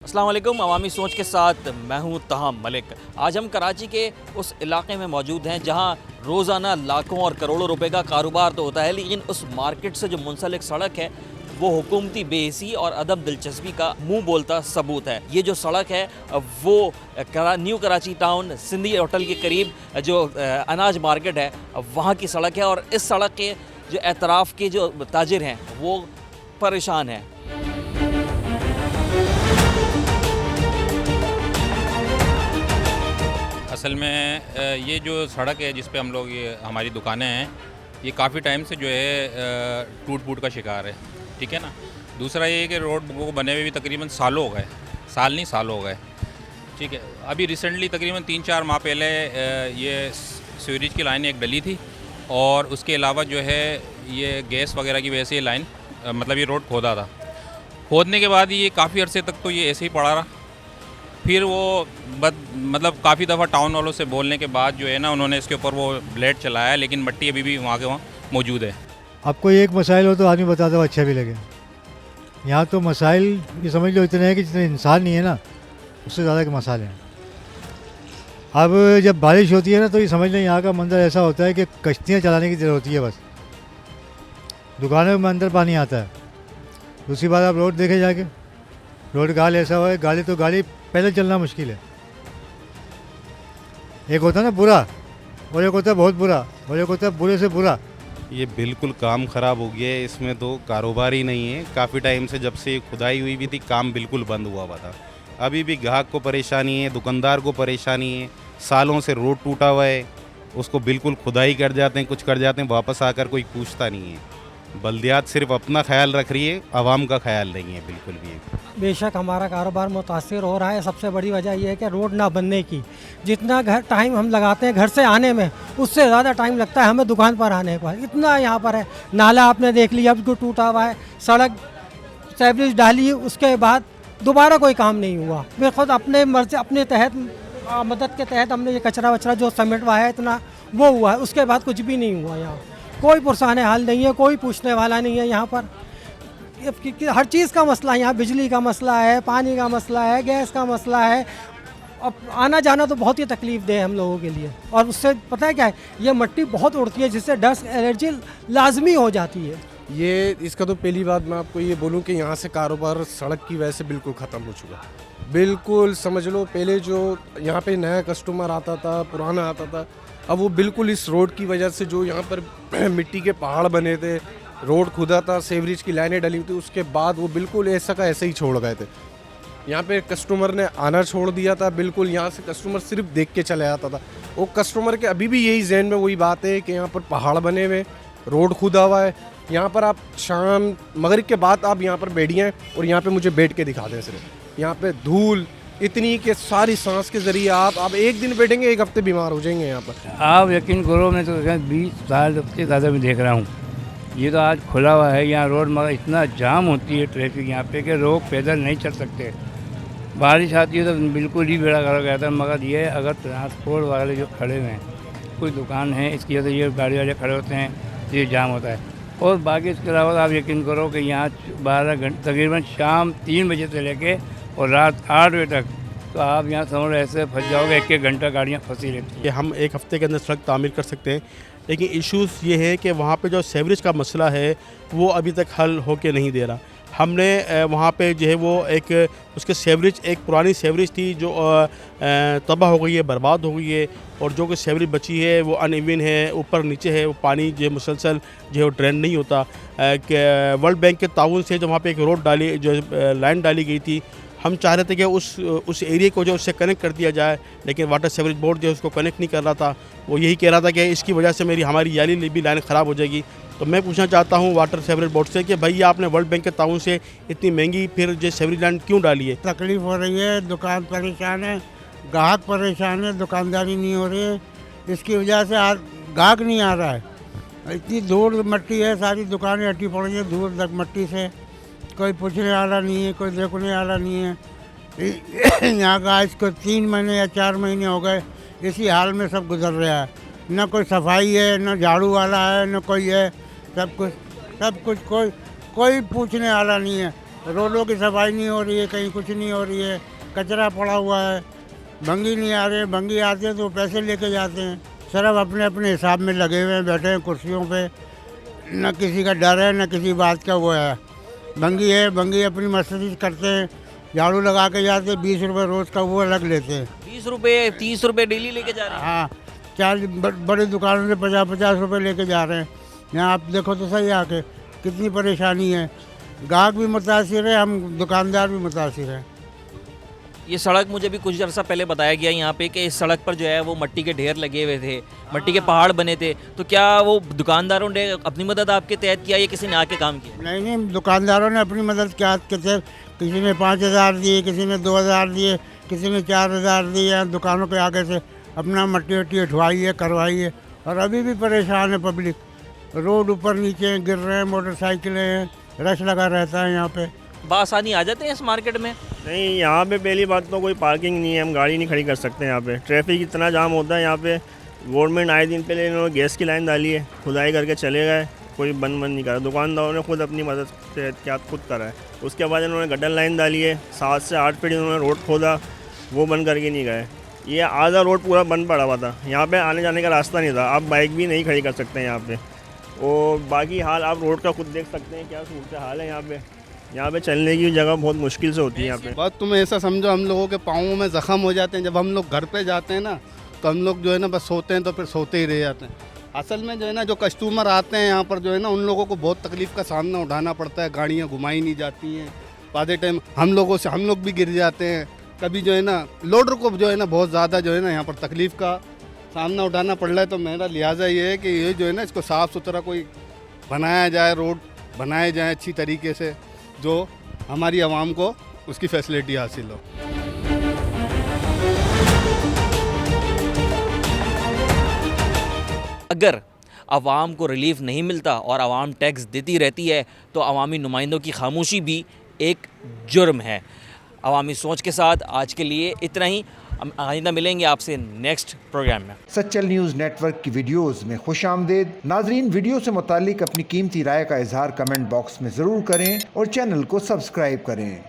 अस्सलाम वालेकुम। अवामी सोच के साथ मैं हूं तहम मलिक। आज हम कराची के उस इलाके में मौजूद हैं जहां रोज़ाना लाखों और करोड़ों रुपए का कारोबार तो होता है, लेकिन उस मार्केट से जो मुंसलिक सड़क है वो हुकूमती बेहिसी और अदम दिलचस्पी का मुंह बोलता सबूत है। ये जो सड़क है वो new Karachi town Sindhi hotel के करीब जो अनाज मार्केट है वहाँ की सड़क है, और इस सड़क के जो एतराफ़ के जो ताजिर हैं वो परेशान हैं। असल में ये जो सड़क है जिस पे हम लोग ये हमारी दुकानें हैं ये काफ़ी टाइम से जो है टूट फूट का शिकार है, ठीक है ना। दूसरा ये है कि रोड को बने हुए भी तकरीबन सालों हो गए, साल नहीं साल हो गए, ठीक है। अभी रिसेंटली तकरीबन 3-4 माह पहले ये सीवरेज की लाइन एक डली थी, और उसके अलावा जो है ये गैस वगैरह की वजह से ये लाइन मतलब ये रोड खोदा था। खोदने के बाद ये काफ़ी अरसे तक तो ये ऐसे ही पड़ा रहा। फिर वो मतलब काफ़ी दफ़ा टाउन वालों से बोलने के बाद जो है ना उन्होंने इसके ऊपर वो ब्लेड चलाया, लेकिन मट्टी अभी भी वहाँ के वहाँ मौजूद है। अब कोई एक मसाइल हो तो आदमी बताता है अच्छा भी लगे। यहाँ तो मसाइल ये समझ लो इतने हैं कि जितने इंसान नहीं है ना उससे ज़्यादा के मसाले हैं। अब जब बारिश होती है ना तो ये समझ लें यहाँ का मंजर ऐसा होता है कि कश्तियाँ चलाने की ज़रूरत होती है बस, दुकानों में अंदर पानी आता है। दूसरी बात आप रोड देखे जाके, रोड गाल ऐसा हुआ है, गाड़ी पहले चलना मुश्किल है। एक होता है ना बुरा, और एक होता है बहुत बुरा, और एक होता है बुरे से बुरा। ये बिल्कुल काम ख़राब हो गया है, इसमें तो कारोबार ही नहीं है। काफ़ी टाइम से जब से खुदाई हुई भी थी काम बिल्कुल बंद हुआ था। अभी भी ग्राहक को परेशानी है, दुकानदार को परेशानी है। सालों से रोड टूटा हुआ है, उसको बिल्कुल खुदाई कर जाते हैं, कुछ कर जाते हैं, वापस आकर कोई पूछता नहीं है। बल्दियात सिर्फ अपना ख्याल रख रही है, आवाम का ख्याल नहीं है बिल्कुल भी। बेशक हमारा कारोबार मुतासिर हो रहा है। सबसे बड़ी वजह यह है कि रोड ना बनने की। जितना घर टाइम हम लगाते हैं घर से आने में, उससे ज़्यादा टाइम लगता है हमें दुकान पर आने पर। इतना यहाँ पर है, नाला आपने देख लिया अब जो टूटा हुआ है, सड़क सीवरेज डाली, उसके बाद दोबारा कोई काम नहीं हुआ। मैं खुद अपने मर्जी अपने तहत मदद के तहत हमने ये कचरा वचरा जो समेट हुआ है इतना वो हुआ है, उसके बाद कुछ भी नहीं हुआ। यहाँ कोई पुरसाने हाल नहीं है, कोई पूछने वाला नहीं है। यहाँ पर हर चीज़ का मसला है, यहाँ बिजली का मसला है, पानी का मसला है, गैस का मसला है। अब आना जाना तो बहुत ही तकलीफ दे हम लोगों के लिए। और उससे पता है क्या है, ये मिट्टी बहुत उड़ती है जिससे डस्ट एलर्जी लाजमी हो जाती है। ये इसका तो पहली बात मैं आपको ये बोलूँ कि यहाँ से कारोबार सड़क की वजह से बिल्कुल ख़त्म हो चुका है। बिल्कुल समझ लो, पहले जो यहाँ पे नया कस्टमर आता था, पुराना आता था, अब वो बिल्कुल इस रोड की वजह से जो यहाँ पर मिट्टी के पहाड़ बने थे, रोड खुदा था, सीवरेज की लाइनें डली थी, उसके बाद वो बिल्कुल ऐसा का ऐसे ही छोड़ गए थे। यहाँ पे कस्टमर ने आना छोड़ दिया था, बिल्कुल यहाँ से कस्टमर सिर्फ देख के चले आता था। वो कस्टमर के अभी भी यही जहन में वही बात है कि यहाँ पर पहाड़ बने हुए, रोड खुदा हुआ है। यहाँ पर आप शाम मगरिब के बाद आप यहाँ पर बैठिए और यहाँ पे मुझे बैठ के दिखा दें। सिर्फ यहाँ पे धूल इतनी कि सारी सांस के ज़रिए आप एक दिन बैठेंगे, एक हफ्ते बीमार हो जाएंगे यहाँ पर। आप यकीन करो, मैं तो 20 साल से ज़्यादा में देख रहा हूँ। ये तो आज खुला हुआ है यहाँ रोड, मगर इतना जाम होती है ट्रैफिक यहाँ पे कि लोग पैदल नहीं चल सकते। बारिश आती है तो बिल्कुल ही बेड़ा गर्क हो जाता है। मगर ये अगर ट्रांसपोर्ट वाले जो खड़े हुए हैं, कोई दुकान है इसकी वजह से ये गाड़ी वाले खड़े होते हैं तो ये जाम होता है। और बाकी इसके अलावा आप यकीन करो कि यहाँ 12 घंटे तकरीबन शाम 3 बजे से लेके और रात 8 बजे तक, तो आप यहाँ समझ ऐसे फंस जाओगे, एक घंटा गाड़ियाँ फंसी रहती हैं। हम एक हफ्ते के अंदर सड़क तामीर कर सकते हैं, लेकिन इश्यूज़ ये है कि वहाँ पे जो सीवरेज का मसला है वो अभी तक हल होके नहीं दे रहा। हमने वहाँ पे जो है वो एक उसके सीवरेज, एक पुरानी सीवरेज थी जो तबाह हो गई है, बर्बाद हो गई है, और जो कि सीवरेज बची है वो अनइवन है, ऊपर नीचे है, वो पानी जो मुसलसल जो है वो ड्रेन नहीं होता। वर्ल्ड बैंक के ताउन से जो वहाँ पे एक रोड डाली, जो लाइन डाली गई थी, हम चाह रहे थे कि उस एरिया को जो उससे कनेक्ट कर दिया जाए, लेकिन वाटर सीवरेज बोर्ड जो है उसको कनेक्ट नहीं कर रहा था। वो यही कह रहा था कि इसकी वजह से हमारी याली भी लाइन ख़राब हो जाएगी। तो मैं पूछना चाहता हूँ वाटर सीवरेज बोर्ड से कि भैया आपने वर्ल्ड बैंक के ताउन से इतनी महंगी फिर जो सीवरेज लाइन क्यों डाली है? तकलीफ़ हो रही है, दुकान परेशान है, ग्राहक परेशान है, दुकानदारी नहीं हो रही है। इसकी वजह से ग्राहक नहीं आ रहा है। इतनी धूल मट्टी है, सारी दुकानें हटी पड़ी है धूल तक मट्टी से। कोई पूछने वाला नहीं है, कोई देखने वाला नहीं है। यहाँ का इसको 3 महीने या 4 महीने हो गए, इसी हाल में सब गुजर रहा है। न कोई सफाई है, न झाड़ू वाला है, न कोई है। सब कुछ कोई पूछने वाला नहीं है। रोडों की सफाई नहीं हो रही है, कहीं कुछ नहीं हो रही है, कचरा पड़ा हुआ है, भंगी नहीं आ रहे, भंगी आते हैं तो पैसे लेके जाते हैं, सिर्फ अपने अपने हिसाब में लगे हुए हैं, बैठे हैं कुर्सियों पे, न किसी का डर है न किसी बात का वो है। भंगी है, भंगी अपनी मस्ती करते हैं, झाड़ू लगा के जाते हैं, 20 रुपये रोज़ का वो अलग लेते हैं। 20 रुपये 30 रुपये डेली लेके जा रहे हैं। हाँ, बड़ी दुकानों से 50-50 रुपये लेके जा रहे हैं। यहाँ आप देखो तो सही आके कितनी परेशानी है, ग्राहक भी मुतासिर है, हम दुकानदार भी मुतासिर हैं। ये सड़क मुझे भी कुछ अर्सा पहले बताया गया यहाँ पे कि इस सड़क पर जो है वो मिट्टी के ढेर लगे हुए थे, मिट्टी के पहाड़ बने थे, तो क्या वो दुकानदारों ने अपनी मदद आपके तहत किया या किसी ने आके काम किया? नहीं नहीं, दुकानदारों ने अपनी मदद के तहत, किसी ने 5,000 दिए, किसी ने 2,000 दिए, किसी ने 4,000 दिए। दुकानों के आगे से अपना मट्टी वट्टी उठवाई है, करवाई है, और अभी भी परेशान है पब्लिक। रोड ऊपर नीचे गिर रहे हैं, मोटरसाइकिलें हैं, रश लगा रहता है यहाँ पे। बासानी आ जाते हैं इस मार्केट में? नहीं, यहाँ पे पहली बात तो कोई पार्किंग नहीं है, हम गाड़ी नहीं खड़ी कर सकते यहाँ पे। ट्रैफिक इतना जाम होता है यहाँ पे। गवर्नमेंट आए दिन पहले इन्होंने गैस की लाइन डाली है, खुदाई करके चले गए, कोई बंद नहीं करा। दुकानदारों ने खुद अपनी मदद से क्या खुद करा है। उसके बाद इन्होंने गड्ढा लाइन डाली है, 7 से 8 फीट इन्होंने रोड खोदा, वो बंद करके नहीं गए। ये आधा रोड पूरा बंद पड़ा हुआ था, यहाँ पे आने जाने का रास्ता नहीं था, आप बाइक भी नहीं खड़ी कर सकते हैं यहाँ पे। और बाकी हाल आप रोड का खुद देख सकते हैं, क्या सूरत हाल है यहाँ पे। यहाँ पे चलने की जगह बहुत मुश्किल से होती है यहाँ पे। बात तुम ऐसा समझो, हम लोगों के पाँवों में ज़ख़म हो जाते हैं। जब हम लोग घर पे जाते हैं ना, तो हम लोग जो है ना बस सोते हैं, तो फिर सोते ही रह जाते हैं। असल में जो है ना, जो कस्टमर आते हैं यहाँ पर जो है ना, उन लोगों को बहुत तकलीफ़ का सामना उठाना पड़ता है। गाड़ियाँ घुमाई नहीं जाती हैं, आधे टाइम हम लोग भी गिर जाते हैं। कभी जो है ना लोडर को जो है ना बहुत ज़्यादा जो है ना यहाँ पर तकलीफ़ का सामना उठाना पड़ रहा है। तो मेरा लिहाजा ये है कि ये जो है ना, इसको साफ़ सुथरा कोई बनाया जाए, रोड बनाए जाए अच्छी तरीके से, जो हमारी आवाम को उसकी फैसिलिटी हासिल हो। अगर आवाम को रिलीफ नहीं मिलता और आवाम टैक्स देती रहती है तो अवामी नुमाइंदों की खामोशी भी एक जुर्म है। अवामी सोच के साथ आज के लिए इतना ही। हम आइंदा मिलेंगे आपसे नेक्स्ट प्रोग्राम में। सच्चल न्यूज़ नेटवर्क की वीडियोस में खुशामदीद। नाजरीन, वीडियो से मुतालिक अपनी कीमती राय का इजहार कमेंट बॉक्स में ज़रूर करें और चैनल को सब्सक्राइब करें।